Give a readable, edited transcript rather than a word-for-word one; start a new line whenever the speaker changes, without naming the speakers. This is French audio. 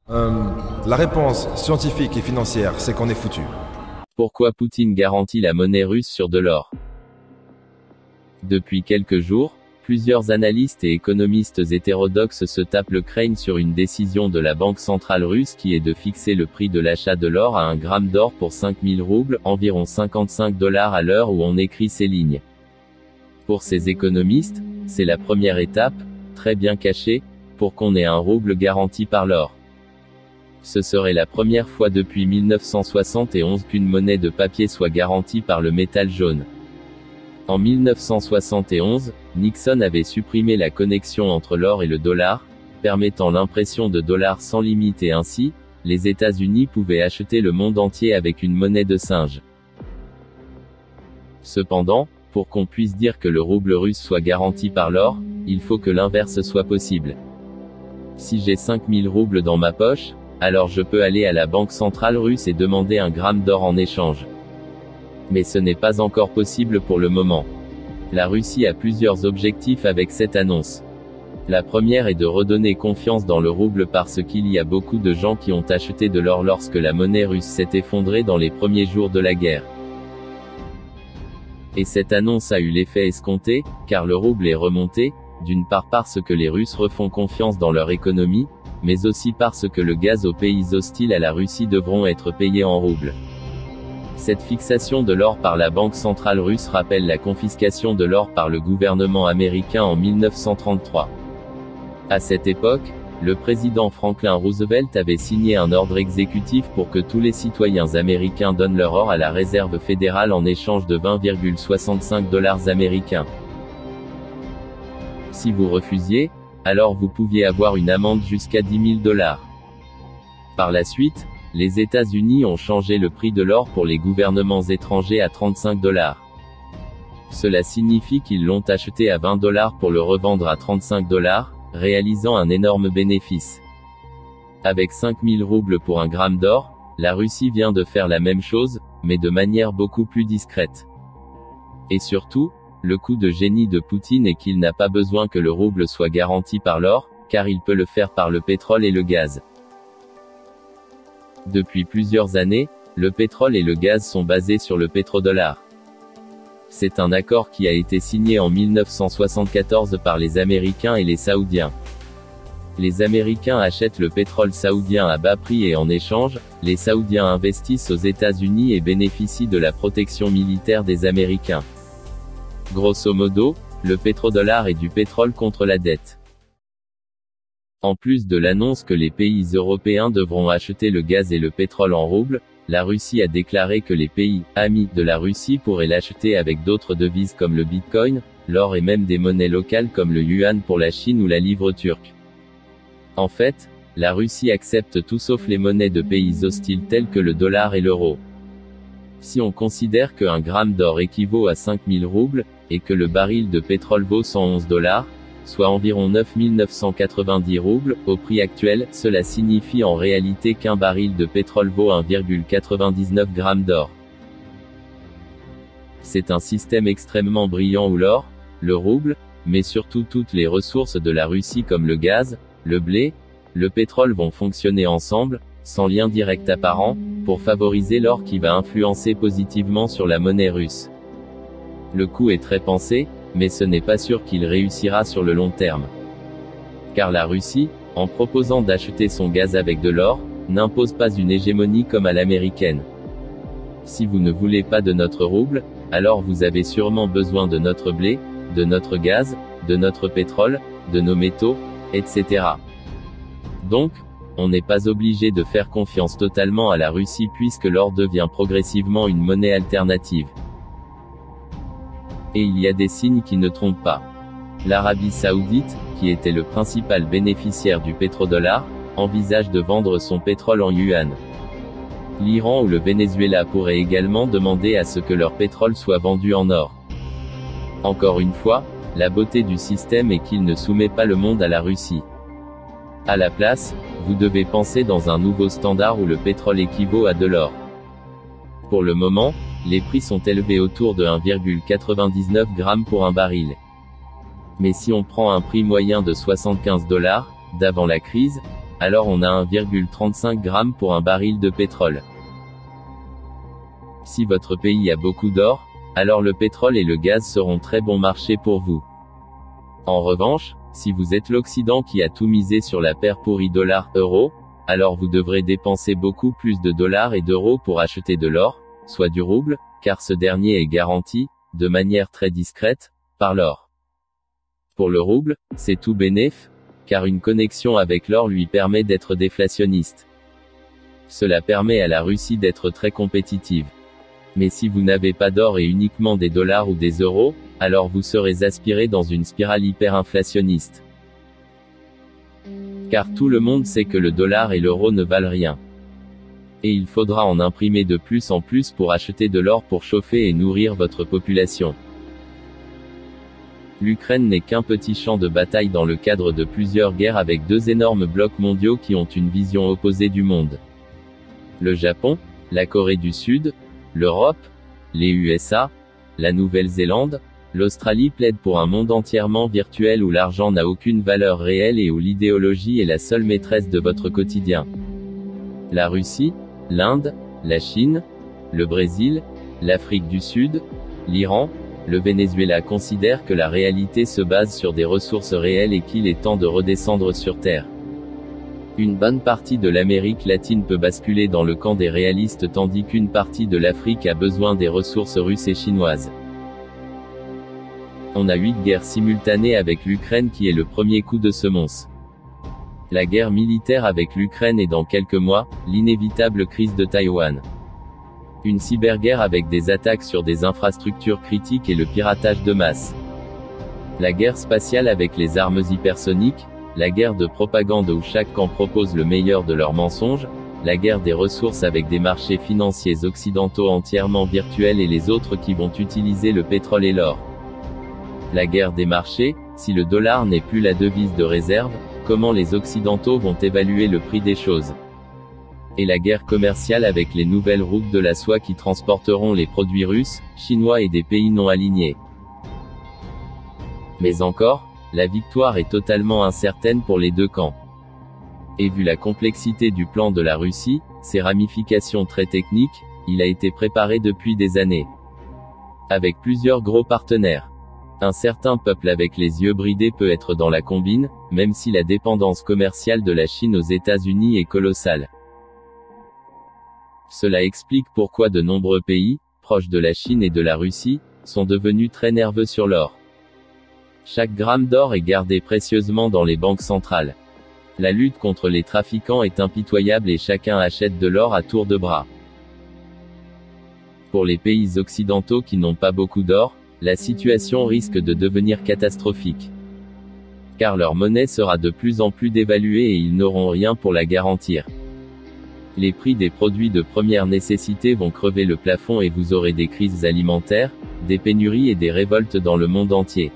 Euh, la réponse scientifique et financière, c'est qu'on est foutu.
Pourquoi Poutine garantit la monnaie russe sur de l'or? Depuis quelques jours, plusieurs analystes et économistes hétérodoxes se tapent le crâne sur une décision de la Banque centrale russe qui est de fixer le prix de l'achat de l'or à 1 gramme d'or pour 5000 roubles, environ 55 $ à l'heure où on écrit ces lignes. Pour ces économistes, c'est la première étape, très bien cachée, pour qu'on ait un rouble garanti par l'or. Ce serait la première fois depuis 1971 qu'une monnaie de papier soit garantie par le métal jaune. En 1971, Nixon avait supprimé la connexion entre l'or et le dollar, permettant l'impression de dollars sans limite et ainsi, les États-Unis pouvaient acheter le monde entier avec une monnaie de singe. Cependant, pour qu'on puisse dire que le rouble russe soit garanti par l'or, il faut que l'inverse soit possible. Si j'ai 5000 roubles dans ma poche, alors je peux aller à la Banque centrale russe et demander 1 gramme d'or en échange. Mais ce n'est pas encore possible pour le moment. La Russie a plusieurs objectifs avec cette annonce. La première est de redonner confiance dans le rouble parce qu'il y a beaucoup de gens qui ont acheté de l'or lorsque la monnaie russe s'est effondrée dans les premiers jours de la guerre. Et cette annonce a eu l'effet escompté, car le rouble est remonté, d'une part parce que les Russes refont confiance dans leur économie, mais aussi parce que le gaz aux pays hostiles à la Russie devront être payés en roubles. Cette fixation de l'or par la Banque centrale russe rappelle la confiscation de l'or par le gouvernement américain en 1933. À cette époque, le président Franklin Roosevelt avait signé un ordre exécutif pour que tous les citoyens américains donnent leur or à la réserve fédérale en échange de 20,65 $ américains. Si vous refusiez, alors vous pouviez avoir une amende jusqu'à 10 000 $. Par la suite, les États-Unis ont changé le prix de l'or pour les gouvernements étrangers à 35 $. Cela signifie qu'ils l'ont acheté à 20 $ pour le revendre à 35 $, réalisant un énorme bénéfice. Avec 5000 roubles pour 1 gramme d'or, la Russie vient de faire la même chose, mais de manière beaucoup plus discrète. Et surtout, le coup de génie de Poutine est qu'il n'a pas besoin que le rouble soit garanti par l'or, car il peut le faire par le pétrole et le gaz. Depuis plusieurs années, le pétrole et le gaz sont basés sur le pétrodollar. C'est un accord qui a été signé en 1974 par les Américains et les Saoudiens. Les Américains achètent le pétrole saoudien à bas prix et en échange, les Saoudiens investissent aux États-Unis et bénéficient de la protection militaire des Américains. Grosso modo, le pétrodollar est du pétrole contre la dette. En plus de l'annonce que les pays européens devront acheter le gaz et le pétrole en roubles, la Russie a déclaré que les pays amis de la Russie pourraient l'acheter avec d'autres devises comme le bitcoin, l'or et même des monnaies locales comme le yuan pour la Chine ou la livre turque. En fait, la Russie accepte tout sauf les monnaies de pays hostiles tels que le dollar et l'euro. Si on considère que 1 gramme d'or équivaut à 5000 roubles, et que le baril de pétrole vaut 111 $, soit environ 9990 roubles, au prix actuel, cela signifie en réalité qu'un baril de pétrole vaut 1,99 g d'or. C'est un système extrêmement brillant où l'or, le rouble, mais surtout toutes les ressources de la Russie comme le gaz, le blé, le pétrole vont fonctionner ensemble, sans lien direct apparent, pour favoriser l'or qui va influencer positivement sur la monnaie russe. Le coup est très pensé, mais ce n'est pas sûr qu'il réussira sur le long terme. Car la Russie, en proposant d'acheter son gaz avec de l'or, n'impose pas une hégémonie comme à l'américaine. Si vous ne voulez pas de notre rouble, alors vous avez sûrement besoin de notre blé, de notre gaz, de notre pétrole, de nos métaux, etc. Donc, on n'est pas obligé de faire confiance totalement à la Russie puisque l'or devient progressivement une monnaie alternative. Et il y a des signes qui ne trompent pas. L'Arabie Saoudite, qui était le principal bénéficiaire du pétrodollar, envisage de vendre son pétrole en yuan. L'Iran ou le Venezuela pourraient également demander à ce que leur pétrole soit vendu en or. Encore une fois, la beauté du système est qu'il ne soumet pas le monde à la Russie. À la place, vous devez penser dans un nouveau standard où le pétrole équivaut à de l'or. Pour le moment, les prix sont élevés autour de 1,99 g pour un baril. Mais si on prend un prix moyen de 75 $, d'avant la crise, alors on a 1,35 g pour un baril de pétrole. Si votre pays a beaucoup d'or, alors le pétrole et le gaz seront très bon marché pour vous. En revanche, si vous êtes l'Occident qui a tout misé sur la paire pourrie dollar-euro, alors vous devrez dépenser beaucoup plus de dollars et d'euros pour acheter de l'or, soit du rouble, car ce dernier est garanti, de manière très discrète, par l'or. Pour le rouble, c'est tout bénef, car une connexion avec l'or lui permet d'être déflationniste. Cela permet à la Russie d'être très compétitive. Mais si vous n'avez pas d'or et uniquement des dollars ou des euros, alors vous serez aspiré dans une spirale hyperinflationniste. Car tout le monde sait que le dollar et l'euro ne valent rien. Et il faudra en imprimer de plus en plus pour acheter de l'or pour chauffer et nourrir votre population. L'Ukraine n'est qu'un petit champ de bataille dans le cadre de plusieurs guerres avec deux énormes blocs mondiaux qui ont une vision opposée du monde. Le Japon, la Corée du Sud, l'Europe, les USA, la Nouvelle-Zélande, l'Australie plaident pour un monde entièrement virtuel où l'argent n'a aucune valeur réelle et où l'idéologie est la seule maîtresse de votre quotidien. La Russie, l'Inde, la Chine, le Brésil, l'Afrique du Sud, l'Iran, le Venezuela considèrent que la réalité se base sur des ressources réelles et qu'il est temps de redescendre sur Terre. Une bonne partie de l'Amérique latine peut basculer dans le camp des réalistes tandis qu'une partie de l'Afrique a besoin des ressources russes et chinoises. On a 8 guerres simultanées avec l'Ukraine qui est le premier coup de semonce. La guerre militaire avec l'Ukraine et dans quelques mois, l'inévitable crise de Taïwan. Une cyberguerre avec des attaques sur des infrastructures critiques et le piratage de masse. La guerre spatiale avec les armes hypersoniques, la guerre de propagande où chaque camp propose le meilleur de leurs mensonges, la guerre des ressources avec des marchés financiers occidentaux entièrement virtuels et les autres qui vont utiliser le pétrole et l'or. La guerre des marchés, si le dollar n'est plus la devise de réserve, comment les Occidentaux vont évaluer le prix des choses? Et la guerre commerciale avec les nouvelles routes de la soie qui transporteront les produits russes, chinois et des pays non alignés. Mais encore, la victoire est totalement incertaine pour les deux camps. Et vu la complexité du plan de la Russie, ses ramifications très techniques, il a été préparé depuis des années. Avec plusieurs gros partenaires. Un certain peuple avec les yeux bridés peut être dans la combine, même si la dépendance commerciale de la Chine aux États-Unis est colossale. Cela explique pourquoi de nombreux pays, proches de la Chine et de la Russie, sont devenus très nerveux sur l'or. Chaque gramme d'or est gardé précieusement dans les banques centrales. La lutte contre les trafiquants est impitoyable et chacun achète de l'or à tour de bras. Pour les pays occidentaux qui n'ont pas beaucoup d'or, la situation risque de devenir catastrophique. Car leur monnaie sera de plus en plus dévaluée et ils n'auront rien pour la garantir. Les prix des produits de première nécessité vont crever le plafond et vous aurez des crises alimentaires, des pénuries et des révoltes dans le monde entier.